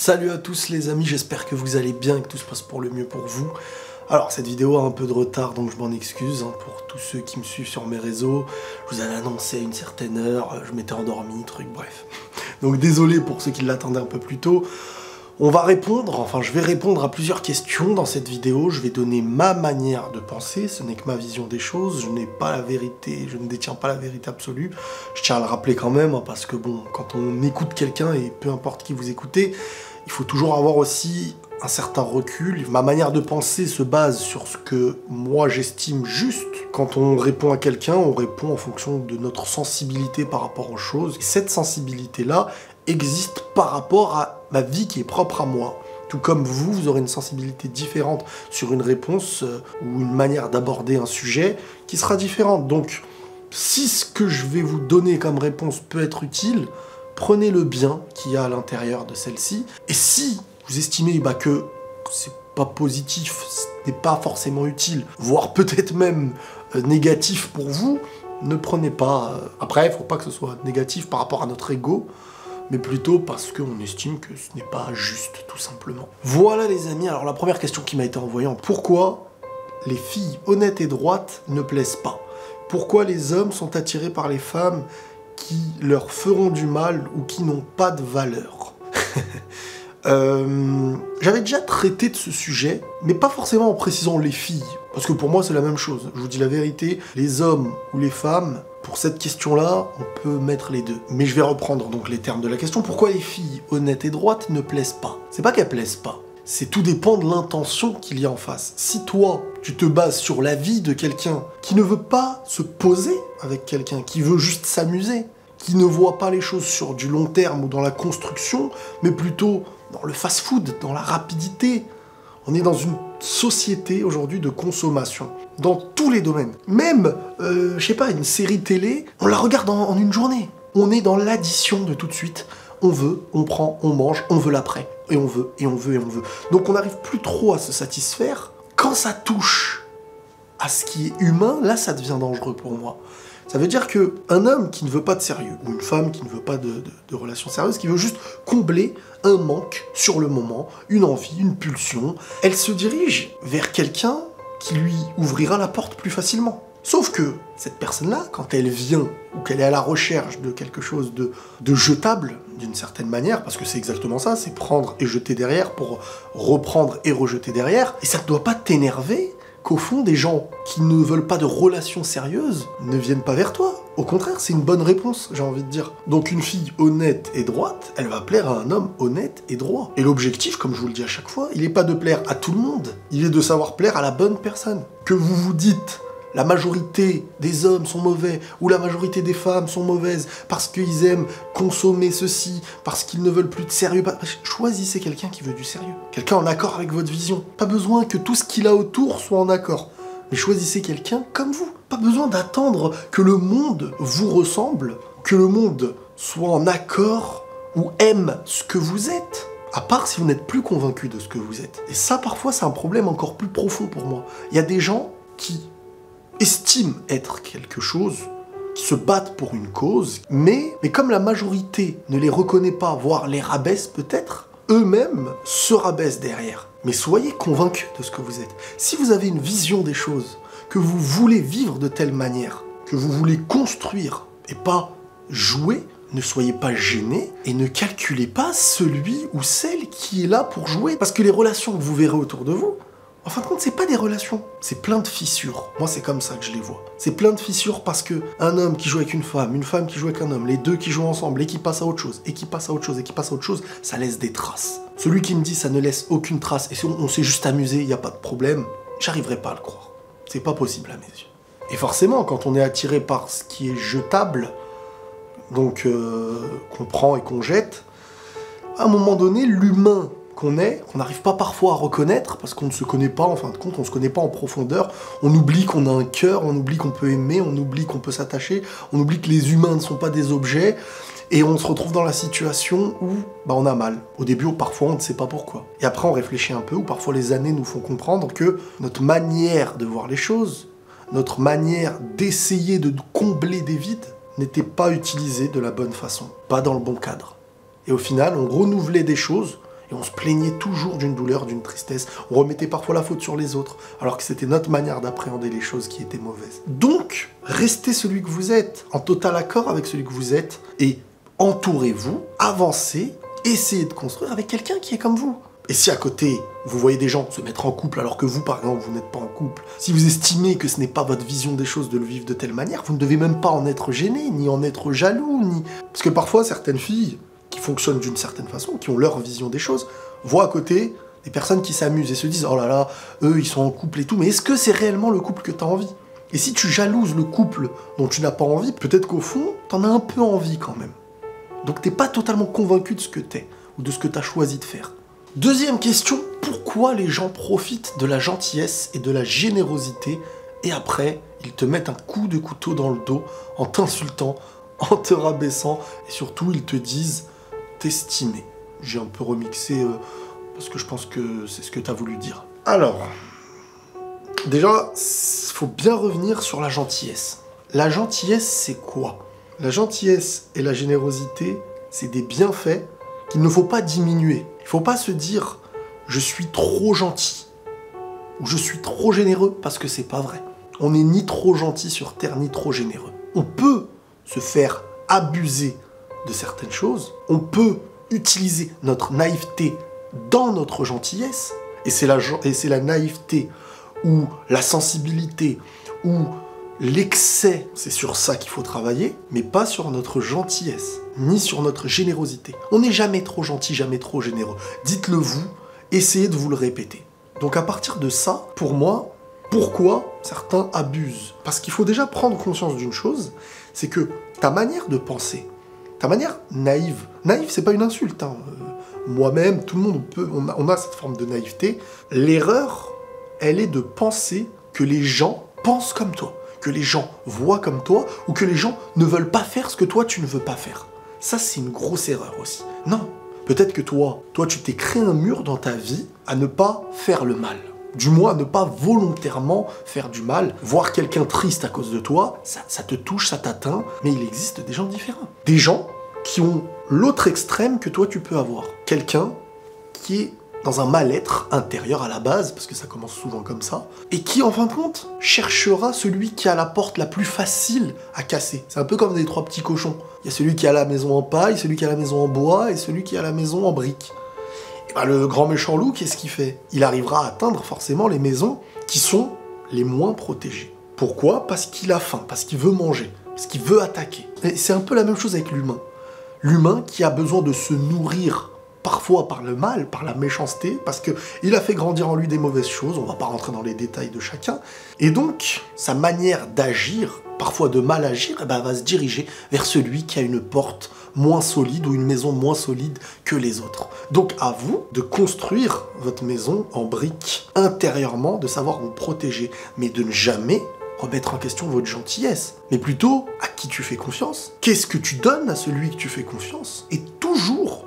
Salut à tous les amis, j'espère que vous allez bien et que tout se passe pour le mieux pour vous. Alors cette vidéo a un peu de retard donc je m'en excuse pour tous ceux qui me suivent sur mes réseaux. Je vous avais annoncé à une certaine heure, je m'étais endormi, bref. Donc désolé pour ceux qui l'attendaient un peu plus tôt. On va répondre, enfin je vais répondre à plusieurs questions dans cette vidéo. Je vais donner ma manière de penser, ce n'est que ma vision des choses. Je n'ai pas la vérité, je ne détiens pas la vérité absolue. Je tiens à le rappeler quand même, parce que bon, quand on écoute quelqu'un, et peu importe qui vous écoutez, il faut toujours avoir aussi un certain recul. Ma manière de penser se base sur ce que moi j'estime juste. Quand on répond à quelqu'un, on répond en fonction de notre sensibilité par rapport aux choses. Et cette sensibilité-là existe par rapport à ma vie qui est propre à moi. Tout comme vous, vous aurez une sensibilité différente sur une réponse ou une manière d'aborder un sujet qui sera différente. Donc, si ce que je vais vous donner comme réponse peut être utile, prenez le bien qu'il y a à l'intérieur de celle-ci. Et si vous estimez que c'est pas positif, ce n'est pas forcément utile, voire peut-être même négatif pour vous, ne prenez pas. Après, il ne faut pas que ce soit négatif par rapport à notre ego, mais plutôt parce qu'on estime que ce n'est pas juste, tout simplement. Voilà les amis, alors la première question qui m'a été envoyée, pourquoi les filles honnêtes et droites ne plaisent pas? Pourquoi les hommes sont attirés par les femmes qui leur feront du mal ou qui n'ont pas de valeur? J'avais déjà traité de ce sujet, mais pas forcément en précisant les filles, parce que pour moi c'est la même chose. Je vous dis la vérité, les hommes ou les femmes, pour cette question-là, on peut mettre les deux. Mais je vais reprendre donc les termes de la question. Pourquoi les filles honnêtes et droites ne plaisent pas? C'est pas qu'elles plaisent pas, c'est tout dépend de l'intention qu'il y a en face. Si toi, tu te bases sur l'avis de quelqu'un qui ne veut pas se poser avec quelqu'un, qui veut juste s'amuser, qui ne voit pas les choses sur du long terme ou dans la construction, mais plutôt dans le fast-food, dans la rapidité. On est dans une société aujourd'hui de consommation, dans tous les domaines. Même, je sais pas, une série télé, on la regarde en une journée. On est dans l'addition de tout de suite. On veut, on prend, on mange, on veut l'après. Et on veut, et on veut, et on veut. Donc on n'arrive plus trop à se satisfaire. Quand ça touche à ce qui est humain, là ça devient dangereux pour moi. Ça veut dire qu'un homme qui ne veut pas de sérieux, ou une femme qui ne veut pas de relation sérieuse, qui veut juste combler un manque sur le moment, une envie, une pulsion, elle se dirige vers quelqu'un qui lui ouvrira la porte plus facilement. Sauf que cette personne-là, quand elle vient, ou qu'elle est à la recherche de quelque chose de jetable, d'une certaine manière, parce que c'est exactement ça, c'est prendre et jeter derrière pour reprendre et rejeter derrière, et ça ne doit pas t'énerver qu'au fond, des gens qui ne veulent pas de relations sérieuses ne viennent pas vers toi. Au contraire, c'est une bonne réponse, j'ai envie de dire. Donc une fille honnête et droite, elle va plaire à un homme honnête et droit. Et l'objectif, comme je vous le dis à chaque fois, il n'est pas de plaire à tout le monde, il est de savoir plaire à la bonne personne. Que vous vous dites, la majorité des hommes sont mauvais, ou la majorité des femmes sont mauvaises, parce qu'ils aiment consommer ceci, parce qu'ils ne veulent plus de sérieux. Choisissez quelqu'un qui veut du sérieux. Quelqu'un en accord avec votre vision. Pas besoin que tout ce qu'il a autour soit en accord. Mais choisissez quelqu'un comme vous. Pas besoin d'attendre que le monde vous ressemble, que le monde soit en accord ou aime ce que vous êtes. À part si vous n'êtes plus convaincu de ce que vous êtes. Et ça, parfois, c'est un problème encore plus profond pour moi. Il y a des gens qui estiment être quelque chose, qui se battent pour une cause, mais comme la majorité ne les reconnaît pas, voire les rabaisse peut-être, eux-mêmes se rabaissent derrière. Mais soyez convaincus de ce que vous êtes. Si vous avez une vision des choses, que vous voulez vivre de telle manière, que vous voulez construire et pas jouer, ne soyez pas gênés et ne calculez pas celui ou celle qui est là pour jouer. Parce que les relations que vous verrez autour de vous, en fin de compte, c'est pas des relations, c'est plein de fissures. Moi, c'est comme ça que je les vois. C'est plein de fissures parce que un homme qui joue avec une femme qui joue avec un homme, les deux qui jouent ensemble et qui passent à autre chose, et qui passent à autre chose, et qui passent à autre chose, ça laisse des traces. Celui qui me dit ça ne laisse aucune trace, et si on s'est juste amusé, il n'y a pas de problème, j'arriverai pas à le croire. C'est pas possible à mes yeux. Et forcément, quand on est attiré par ce qui est jetable, donc qu'on prend et qu'on jette, à un moment donné, l'humain qu'on n'arrive pas parfois à reconnaître, parce qu'on ne se connaît pas, en fin de compte, on ne se connaît pas en profondeur, on oublie qu'on a un cœur, on oublie qu'on peut aimer, on oublie qu'on peut s'attacher, on oublie que les humains ne sont pas des objets, et on se retrouve dans la situation où on a mal. Au début, parfois, on ne sait pas pourquoi. Et après, on réfléchit un peu, ou parfois les années nous font comprendre que notre manière de voir les choses, notre manière d'essayer de combler des vides, n'était pas utilisée de la bonne façon, pas dans le bon cadre. Et au final, on renouvelait des choses, Et on se plaignait toujours d'une douleur, d'une tristesse. On remettait parfois la faute sur les autres, alors que c'était notre manière d'appréhender les choses qui étaient mauvaises. Donc, restez celui que vous êtes, en total accord avec celui que vous êtes, et entourez-vous, avancez, essayez de construire avec quelqu'un qui est comme vous. Et si à côté, vous voyez des gens se mettre en couple alors que vous, par exemple, vous n'êtes pas en couple, si vous estimez que ce n'est pas votre vision des choses de le vivre de telle manière, vous ne devez même pas en être gêné, ni en être jaloux, ni... Parce que parfois, certaines filles qui fonctionnent d'une certaine façon, qui ont leur vision des choses, voient à côté des personnes qui s'amusent et se disent « Oh là là, eux, ils sont en couple et tout, mais est-ce que c'est réellement le couple que tu as envie ?» Et si tu jalouses le couple dont tu n'as pas envie, peut-être qu'au fond, tu en as un peu envie quand même. Donc t'es pas totalement convaincu de ce que t'es, ou de ce que t'as choisi de faire. Deuxième question, pourquoi les gens profitent de la gentillesse et de la générosité, et après, ils te mettent un coup de couteau dans le dos, en t'insultant, en te rabaissant, et surtout, ils te disent t'estimer. J'ai un peu remixé, parce que je pense que c'est ce que t'as voulu dire. Alors, déjà, il faut bien revenir sur la gentillesse. La gentillesse, c'est quoi ? La gentillesse et la générosité, c'est des bienfaits qu'il ne faut pas diminuer. Il ne faut pas se dire « je suis trop gentil » ou « je suis trop généreux » parce que c'est pas vrai. On n'est ni trop gentil sur Terre, ni trop généreux. On peut se faire abuser de certaines choses, on peut utiliser notre naïveté dans notre gentillesse, et c'est la naïveté ou la sensibilité ou l'excès, c'est sur ça qu'il faut travailler, mais pas sur notre gentillesse, ni sur notre générosité. On n'est jamais trop gentil, jamais trop généreux. Dites-le vous, essayez de vous le répéter. Donc à partir de ça, pour moi, pourquoi certains abusent? Parce qu'il faut déjà prendre conscience d'une chose, c'est que ta manière de penser, ta manière naïve, c'est pas une insulte, hein. Moi-même, tout le monde on a cette forme de naïveté. L'erreur, elle est de penser que les gens pensent comme toi, que les gens voient comme toi, ou que les gens ne veulent pas faire ce que toi tu ne veux pas faire. Ça, c'est une grosse erreur aussi. Non, peut-être que toi, tu t'es créé un mur dans ta vie à ne pas faire le mal. Du moins, à ne pas volontairement faire du mal. Voir quelqu'un triste à cause de toi, ça te touche, ça t'atteint, mais il existe des gens différents. Des gens qui ont l'autre extrême que toi tu peux avoir. Quelqu'un qui est dans un mal-être intérieur à la base, parce que ça commence souvent comme ça, et qui, en fin de compte, cherchera celui qui a la porte la plus facile à casser. C'est un peu comme des trois petits cochons. Il y a celui qui a la maison en paille, celui qui a la maison en bois, et celui qui a la maison en briques. Et ben, le grand méchant loup, qu'est-ce qu'il fait? Il arrivera à atteindre forcément les maisons qui sont les moins protégées. Pourquoi? Parce qu'il a faim, parce qu'il veut manger, parce qu'il veut attaquer. Et c'est un peu la même chose avec l'humain. L'humain qui a besoin de se nourrir parfois par le mal, par la méchanceté, parce qu'il a fait grandir en lui des mauvaises choses, on va pas rentrer dans les détails de chacun, et donc sa manière d'agir, parfois de mal agir, eh ben, va se diriger vers celui qui a une porte moins solide ou une maison moins solide que les autres. Donc à vous de construire votre maison en briques intérieurement, de savoir vous protéger, mais de ne jamais remettre en question votre gentillesse, mais plutôt à qui tu fais confiance, qu'est-ce que tu donnes à celui que tu fais confiance, et toujours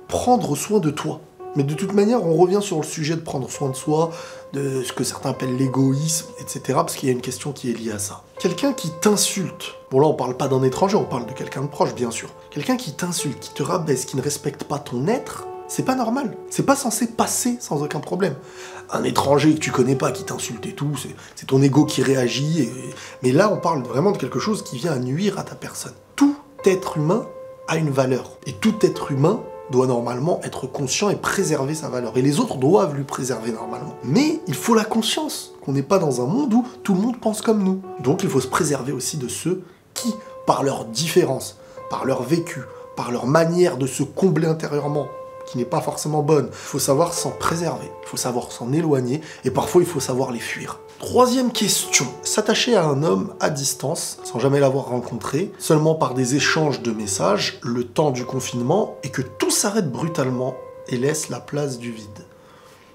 prendre soin de toi. Mais de toute manière, on revient sur le sujet de prendre soin de soi, de ce que certains appellent l'égoïsme, etc., parce qu'il y a une question qui est liée à ça. Quelqu'un qui t'insulte, bon là on parle pas d'un étranger, on parle de quelqu'un de proche, bien sûr. Quelqu'un qui t'insulte, qui te rabaisse, qui ne respecte pas ton être, c'est pas normal. C'est pas censé passer sans aucun problème. Un étranger que tu connais pas, qui t'insulte et tout, c'est ton ego qui réagit. Mais là, on parle vraiment de quelque chose qui vient à nuire à ta personne. Tout être humain a une valeur. Et tout être humain doit normalement être conscient et préserver sa valeur. Et les autres doivent lui préserver normalement. Mais il faut la conscience qu'on n'est pas dans un monde où tout le monde pense comme nous. Donc il faut se préserver aussi de ceux qui, par leur différence, par leur vécu, par leur manière de se combler intérieurement, qui n'est pas forcément bonne, il faut savoir s'en préserver, il faut savoir s'en éloigner, et parfois il faut savoir les fuir. Troisième question, s'attacher à un homme à distance, sans jamais l'avoir rencontré, seulement par des échanges de messages, le temps du confinement, et que tout s'arrête brutalement et laisse la place du vide.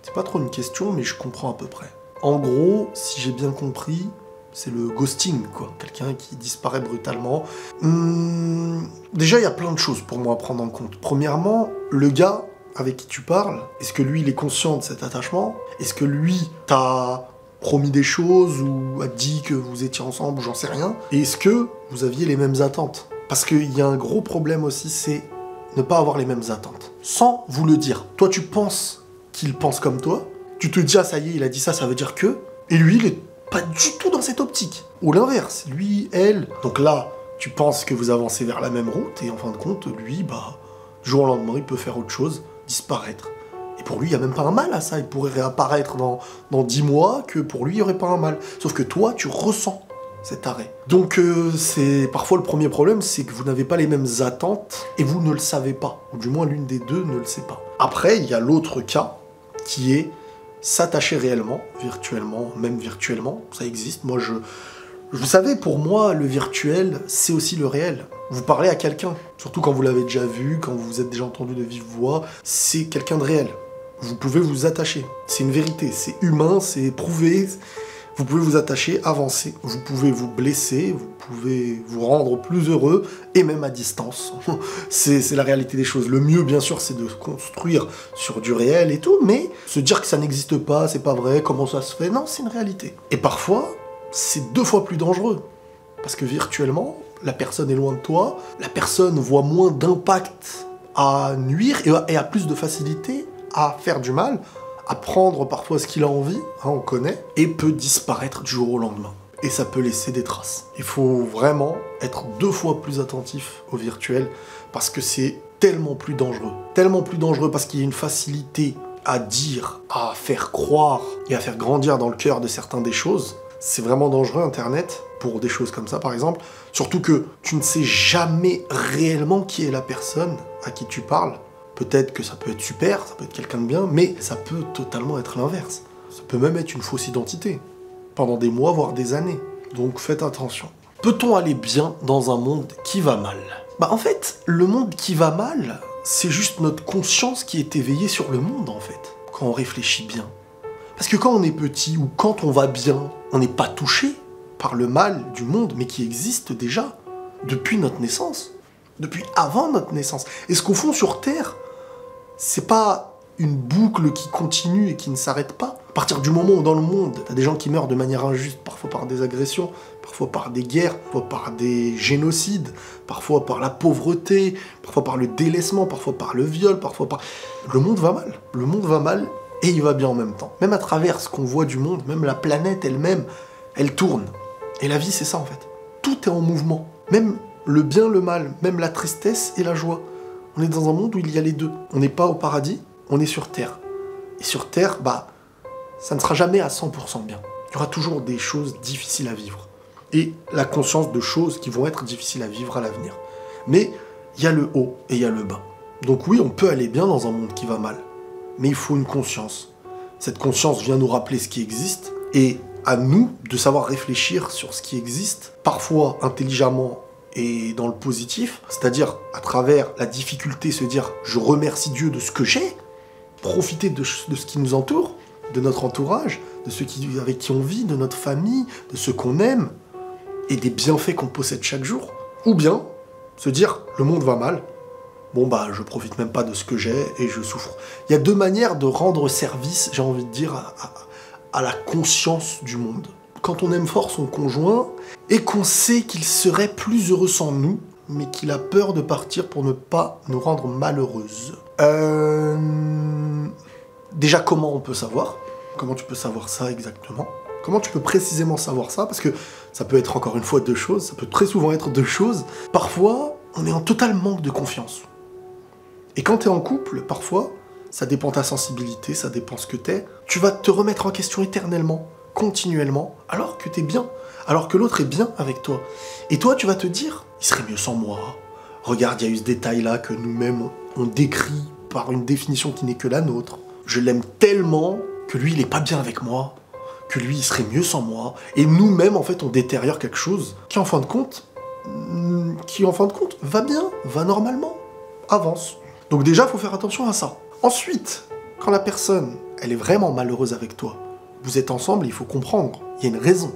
C'est pas trop une question, mais je comprends à peu près. En gros, si j'ai bien compris, c'est le ghosting, quoi. Quelqu'un qui disparaît brutalement. Déjà, il y a plein de choses pour moi à prendre en compte. Premièrement, le gars avec qui tu parles, est-ce que lui, il est conscient de cet attachement? Est-ce que lui, t'a promis des choses ou a dit que vous étiez ensemble ou j'en sais rien? Et est-ce que vous aviez les mêmes attentes? Parce qu'il y a un gros problème aussi, c'est ne pas avoir les mêmes attentes. Sans vous le dire. Toi, tu penses qu'il pense comme toi. Tu te dis, ah ça y est, il a dit ça, ça veut dire que... Et lui, il est pas du tout dans cette optique. Ou l'inverse. Lui, elle... Donc là, tu penses que vous avancez vers la même route, et en fin de compte, lui, bah... Du jour au lendemain, il peut faire autre chose, disparaître. Et pour lui, il n'y a même pas un mal à ça. Il pourrait réapparaître dans 10 mois, que pour lui, il n'y aurait pas un mal. Sauf que toi, tu ressens cet arrêt. Donc c'est parfois le premier problème, c'est que vous n'avez pas les mêmes attentes et vous ne le savez pas. Ou du moins l'une des deux ne le sait pas. Après, il y a l'autre cas qui est s'attacher réellement, virtuellement, même virtuellement. Ça existe. Moi, vous savez, pour moi, le virtuel, c'est aussi le réel. Vous parlez à quelqu'un, surtout quand vous l'avez déjà vu, quand vous vous êtes déjà entendu de vive voix, c'est quelqu'un de réel. Vous pouvez vous attacher. C'est une vérité, c'est humain, c'est prouvé. Vous pouvez vous attacher, avancer, vous pouvez vous blesser, vous pouvez vous rendre plus heureux, et même à distance. C'est la réalité des choses. Le mieux, bien sûr, c'est de construire sur du réel et tout, mais se dire que ça n'existe pas, c'est pas vrai, comment ça se fait, non, c'est une réalité. Et parfois, c'est 2 fois plus dangereux. Parce que virtuellement, la personne est loin de toi, la personne voit moins d'impact à nuire et a plus de facilité à faire du mal, à prendre parfois ce qu'il a envie, hein, on connaît, et peut disparaître du jour au lendemain. Et ça peut laisser des traces. Il faut vraiment être 2 fois plus attentif au virtuel, parce que c'est tellement plus dangereux. Tellement plus dangereux parce qu'il y a une facilité à dire, à faire croire et à faire grandir dans le cœur de certains des choses. C'est vraiment dangereux, Internet, pour des choses comme ça, par exemple. Surtout que tu ne sais jamais réellement qui est la personne à qui tu parles. Peut-être que ça peut être super, ça peut être quelqu'un de bien, mais ça peut totalement être l'inverse. Ça peut même être une fausse identité, pendant des mois, voire des années. Donc faites attention. Peut-on aller bien dans un monde qui va mal ? Bah en fait, le monde qui va mal, c'est juste notre conscience qui est éveillée sur le monde, en fait, quand on réfléchit bien. Parce que quand on est petit, ou quand on va bien, on n'est pas touché par le mal du monde, mais qui existe déjà, depuis notre naissance, depuis avant notre naissance. Et ce qu'au fond, sur Terre, c'est pas une boucle qui continue et qui ne s'arrête pas. À partir du moment où dans le monde, t'as des gens qui meurent de manière injuste, parfois par des agressions, parfois par des guerres, parfois par des génocides, parfois par la pauvreté, parfois par le délaissement, parfois par le viol, parfois par... Le monde va mal. Le monde va mal et il va bien en même temps. Même à travers ce qu'on voit du monde, même la planète elle-même, elle tourne. Et la vie, c'est ça en fait. Tout est en mouvement. Même le bien, le mal, même la tristesse et la joie. On est dans un monde où il y a les deux. On n'est pas au paradis, on est sur Terre. Et sur Terre, bah, ça ne sera jamais à 100% bien. Il y aura toujours des choses difficiles à vivre. Et la conscience de choses qui vont être difficiles à vivre à l'avenir. Mais il y a le haut et il y a le bas. Donc oui, on peut aller bien dans un monde qui va mal. Mais il faut une conscience. Cette conscience vient nous rappeler ce qui existe. Et à nous de savoir réfléchir sur ce qui existe, parfois intelligemment, et dans le positif, c'est-à-dire à travers la difficulté, se dire « je remercie Dieu de ce que j'ai », profiter de ce qui nous entoure, de notre entourage, de ceux avec qui on vit, de notre famille, de ceux qu'on aime, et des bienfaits qu'on possède chaque jour. Ou bien se dire « le monde va mal, bon bah je profite même pas de ce que j'ai et je souffre ». Il y a 2 manières de rendre service, j'ai envie de dire, à la conscience du monde. Quand on aime fort son conjoint et qu'on sait qu'il serait plus heureux sans nous, mais qu'il a peur de partir pour ne pas nous rendre malheureuses. Déjà, comment on peut savoir ? Comment tu peux savoir ça exactement ? Comment tu peux précisément savoir ça ? Parce que ça peut être encore une fois 2 choses, ça peut très souvent être 2 choses. Parfois, on est en total manque de confiance. Et quand tu es en couple, parfois, ça dépend de ta sensibilité, ça dépend ce que t'es, tu vas te remettre en question éternellement, continuellement, alors que t'es bien, alors que l'autre est bien avec toi. Et toi, tu vas te dire, il serait mieux sans moi. Regarde, il y a eu ce détail-là que nous-mêmes, on décrit par une définition qui n'est que la nôtre. Je l'aime tellement que lui, il est pas bien avec moi, que lui, il serait mieux sans moi. Et nous-mêmes, en fait, on détériore quelque chose qui, en fin de compte, va bien, va normalement, avance. Donc déjà, il faut faire attention à ça. Ensuite, quand la personne, elle est vraiment malheureuse avec toi, vous êtes ensemble, il faut comprendre, il y a une raison.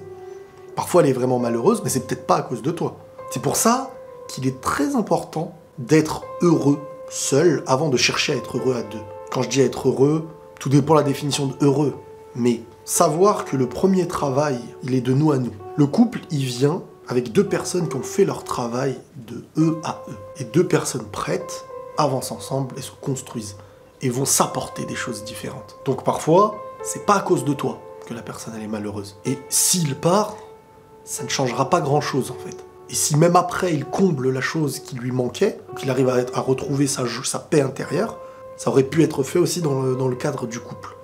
Parfois, elle est vraiment malheureuse, mais c'est peut-être pas à cause de toi. C'est pour ça qu'il est très important d'être heureux seul avant de chercher à être heureux à 2. Quand je dis être heureux, tout dépend de la définition de heureux. Mais savoir que le premier travail, il est de nous à nous. Le couple, il vient avec 2 personnes qui ont fait leur travail de eux à eux. Et 2 personnes prêtes avancent ensemble et se construisent et vont s'apporter des choses différentes. Donc parfois, c'est pas à cause de toi que la personne elle est malheureuse. Et s'il part, ça ne changera pas grand-chose en fait. Et si même après il comble la chose qui lui manquait, qu'il arrive à retrouver sa paix intérieure, ça aurait pu être fait aussi dans le cadre du couple.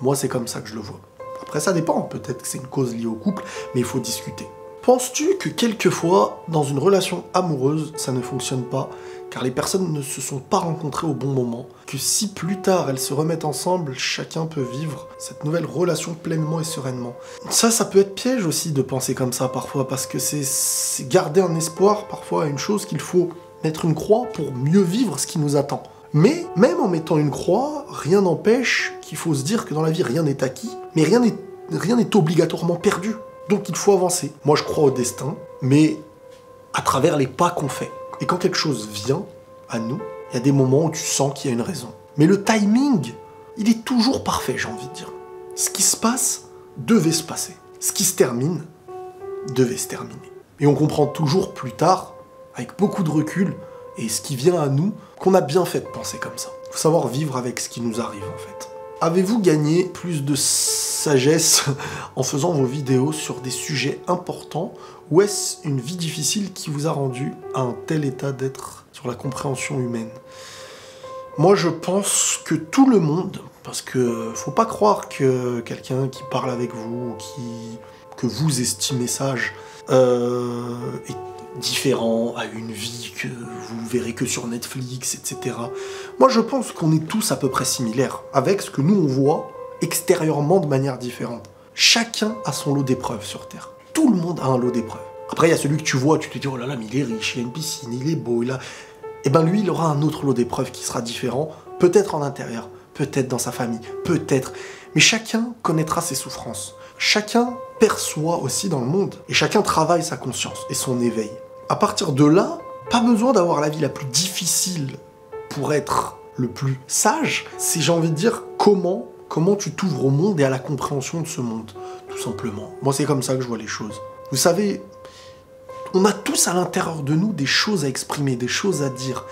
Moi, c'est comme ça que je le vois. Après, ça dépend. Peut-être que c'est une cause liée au couple, mais il faut discuter. Penses-tu que quelquefois, dans une relation amoureuse, ça ne fonctionne pas, car les personnes ne se sont pas rencontrées au bon moment, que si plus tard elles se remettent ensemble, chacun peut vivre cette nouvelle relation pleinement et sereinement? Ça peut être piège aussi de penser comme ça parfois, parce que c'est garder un espoir parfois à une chose qu'il faut mettre une croix pour mieux vivre ce qui nous attend. Mais même en mettant une croix, rien n'empêche qu'il faut se dire que dans la vie rien n'est acquis, mais rien n'est obligatoirement perdu. Donc il faut avancer. Moi je crois au destin, mais à travers les pas qu'on fait. Et quand quelque chose vient à nous, il y a des moments où tu sens qu'il y a une raison. Mais le timing, il est toujours parfait, j'ai envie de dire. Ce qui se passe devait se passer. Ce qui se termine devait se terminer. Et on comprend toujours plus tard, avec beaucoup de recul, et ce qui vient à nous, qu'on a bien fait de penser comme ça. Il faut savoir vivre avec ce qui nous arrive en fait. Avez-vous gagné plus de sagesse en faisant vos vidéos sur des sujets importants, ou est-ce une vie difficile qui vous a rendu à un tel état d'être sur la compréhension humaine? Moi je pense que tout le monde, parce que faut pas croire que quelqu'un qui parle avec vous, que vous estimez sage, est différent, a une vie que vous verrez que sur Netflix, etc. Moi je pense qu'on est tous à peu près similaires, avec ce que nous on voit extérieurement de manière différente. Chacun a son lot d'épreuves sur Terre. Tout le monde a un lot d'épreuves. Après il y a celui que tu vois, tu te dis oh là là mais il est riche, il a une piscine, il est beau, il a... Et ben lui il aura un autre lot d'épreuves qui sera différent, peut-être en intérieur, peut-être dans sa famille, peut-être. Mais chacun connaîtra ses souffrances. Chacun perçoit aussi dans le monde. Et chacun travaille sa conscience et son éveil. À partir de là, pas besoin d'avoir la vie la plus difficile pour être le plus sage. C'est, j'ai envie de dire, comment tu t'ouvres au monde et à la compréhension de ce monde, tout simplement. Moi, c'est comme ça que je vois les choses. Vous savez, on a tous à l'intérieur de nous des choses à exprimer, des choses à dire,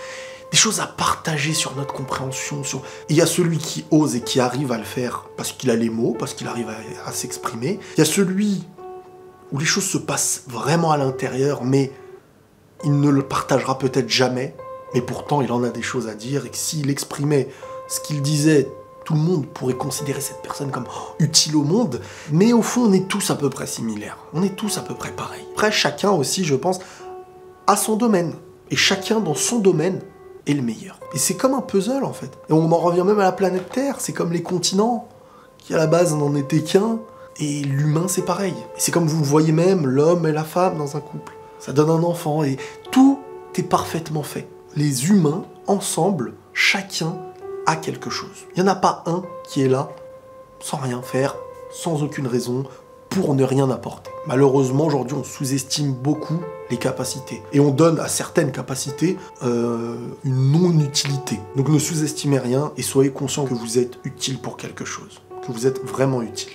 des choses à partager sur notre compréhension. Il y a celui qui ose et qui arrive à le faire parce qu'il a les mots, parce qu'il arrive à s'exprimer. Il y a celui où les choses se passent vraiment à l'intérieur, mais il ne le partagera peut-être jamais, mais pourtant il en a des choses à dire, et que s'il exprimait ce qu'il disait, tout le monde pourrait considérer cette personne comme utile au monde. Mais au fond, on est tous à peu près similaires. On est tous à peu près pareils. Après, chacun aussi, je pense, a son domaine. Et chacun dans son domaine est le meilleur. Et c'est comme un puzzle, en fait. Et on en revient même à la planète Terre. C'est comme les continents, qui à la base n'en étaient qu'un. Et l'humain, c'est pareil. Et c'est comme vous voyez même l'homme et la femme dans un couple. Ça donne un enfant et tout est parfaitement fait. Les humains, ensemble, chacun a quelque chose. Il n'y en a pas un qui est là, sans rien faire, sans aucune raison, pour ne rien apporter. Malheureusement, aujourd'hui, on sous-estime beaucoup les capacités. Et on donne à certaines capacités une non-utilité. Donc ne sous-estimez rien et soyez conscient que vous êtes utile pour quelque chose. Que vous êtes vraiment utile.